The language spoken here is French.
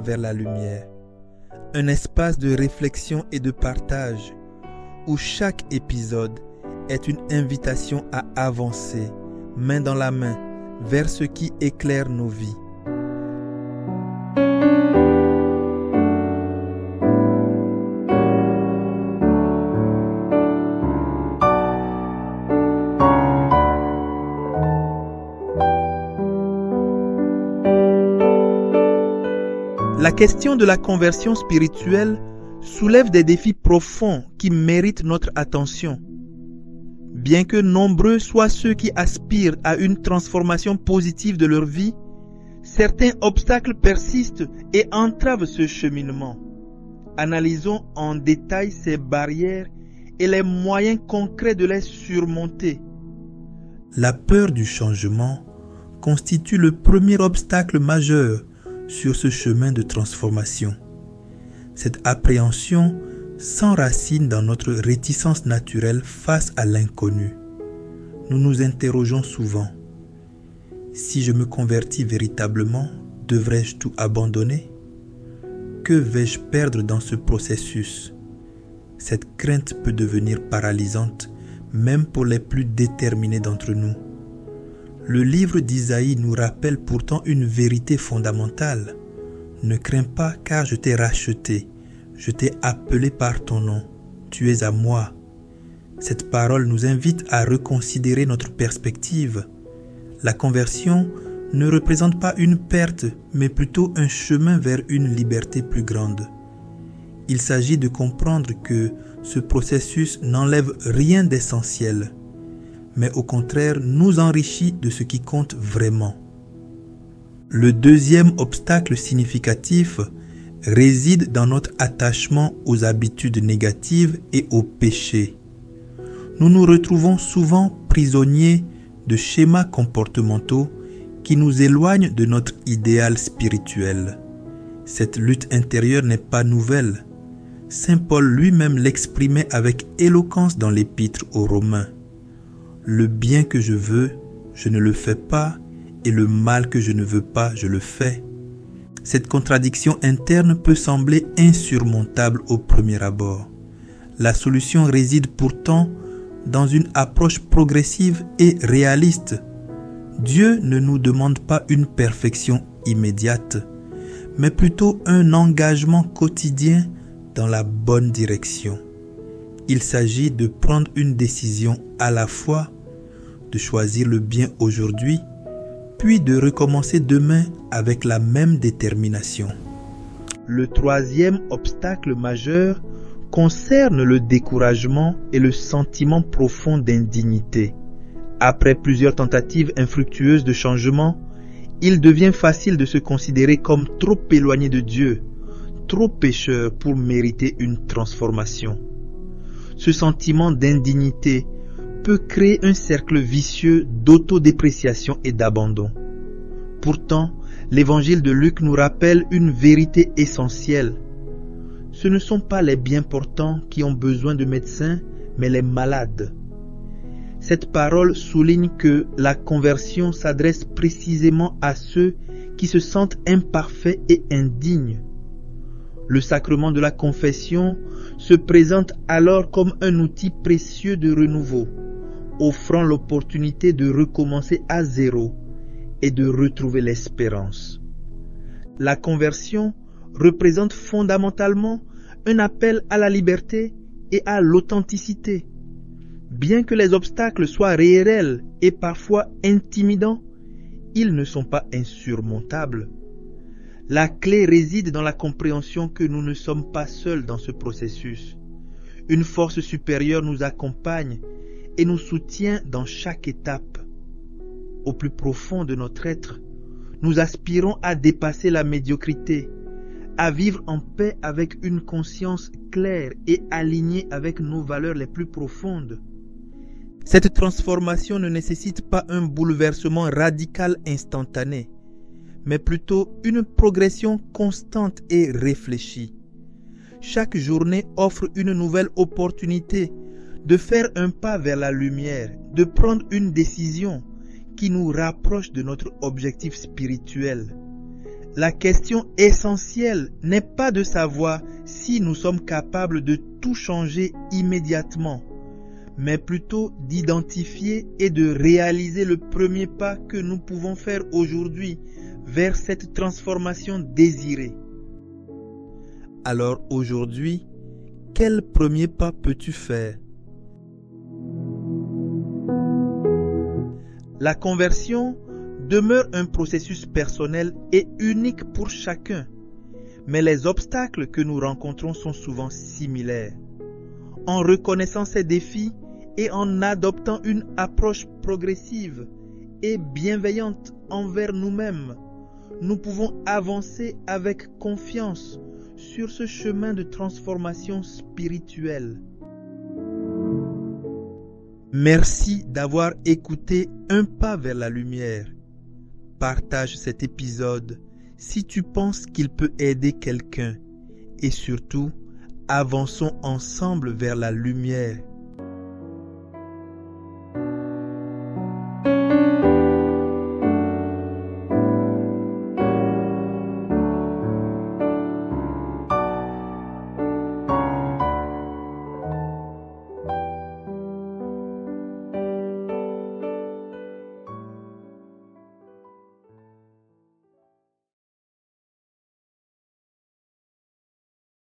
vers la lumière. Un espace de réflexion et de partage où chaque épisode est une invitation à avancer, main dans la main, vers ce qui éclaire nos vies. La question de la conversion spirituelle soulève des défis profonds qui méritent notre attention. Bien que nombreux soient ceux qui aspirent à une transformation positive de leur vie, certains obstacles persistent et entravent ce cheminement. Analysons en détail ces barrières et les moyens concrets de les surmonter. La peur du changement constitue le premier obstacle majeur sur ce chemin de transformation. Cette appréhension s'enracine dans notre réticence naturelle face à l'inconnu. Nous nous interrogeons souvent. Si je me convertis véritablement, devrais-je tout abandonner? Que vais-je perdre dans ce processus? Cette crainte peut devenir paralysante, même pour les plus déterminés d'entre nous. Le livre d'Isaïe nous rappelle pourtant une vérité fondamentale. Ne crains pas, car je t'ai racheté. Je t'ai appelé par ton nom. Tu es à moi. Cette parole nous invite à reconsidérer notre perspective. La conversion ne représente pas une perte, mais plutôt un chemin vers une liberté plus grande. Il s'agit de comprendre que ce processus n'enlève rien d'essentiel, mais au contraire nous enrichit de ce qui compte vraiment. Le deuxième obstacle significatif réside dans notre attachement aux habitudes négatives et aux péchés. Nous nous retrouvons souvent prisonniers de schémas comportementaux qui nous éloignent de notre idéal spirituel. Cette lutte intérieure n'est pas nouvelle. Saint Paul lui-même l'exprimait avec éloquence dans l'épître aux Romains. Le bien que je veux, je ne le fais pas, et le mal que je ne veux pas, je le fais. Cette contradiction interne peut sembler insurmontable au premier abord. La solution réside pourtant dans une approche progressive et réaliste. Dieu ne nous demande pas une perfection immédiate, mais plutôt un engagement quotidien dans la bonne direction. Il s'agit de prendre une décision à la fois, de choisir le bien aujourd'hui, puis de recommencer demain avec la même détermination. Le troisième obstacle majeur concerne le découragement et le sentiment profond d'indignité. Après plusieurs tentatives infructueuses de changement, il devient facile de se considérer comme trop éloigné de Dieu, trop pécheur pour mériter une transformation. Ce sentiment d'indignité peut créer un cercle vicieux d'autodépréciation et d'abandon. Pourtant, l'évangile de Luc nous rappelle une vérité essentielle. Ce ne sont pas les bien portants qui ont besoin de médecins, mais les malades. Cette parole souligne que la conversion s'adresse précisément à ceux qui se sentent imparfaits et indignes. Le sacrement de la confession se présente alors comme un outil précieux de renouveau, offrant l'opportunité de recommencer à zéro et de retrouver l'espérance. La conversion représente fondamentalement un appel à la liberté et à l'authenticité. Bien que les obstacles soient réels et parfois intimidants, ils ne sont pas insurmontables. La clé réside dans la compréhension que nous ne sommes pas seuls dans ce processus. Une force supérieure nous accompagne et nous soutient dans chaque étape. Au plus profond de notre être, nous aspirons à dépasser la médiocrité, à vivre en paix avec une conscience claire et alignée avec nos valeurs les plus profondes. Cette transformation ne nécessite pas un bouleversement radical instantané, mais plutôt une progression constante et réfléchie. Chaque journée offre une nouvelle opportunité de faire un pas vers la lumière, de prendre une décision qui nous rapproche de notre objectif spirituel. La question essentielle n'est pas de savoir si nous sommes capables de tout changer immédiatement, mais plutôt d'identifier et de réaliser le premier pas que nous pouvons faire aujourd'hui vers cette transformation désirée. Alors aujourd'hui, quel premier pas peux-tu faire? La conversion demeure un processus personnel et unique pour chacun, mais les obstacles que nous rencontrons sont souvent similaires. En reconnaissant ces défis et en adoptant une approche progressive et bienveillante envers nous-mêmes, nous pouvons avancer avec confiance sur ce chemin de transformation spirituelle. Merci d'avoir écouté Un pas vers la lumière. Partage cet épisode si tu penses qu'il peut aider quelqu'un et surtout, avançons ensemble vers la lumière.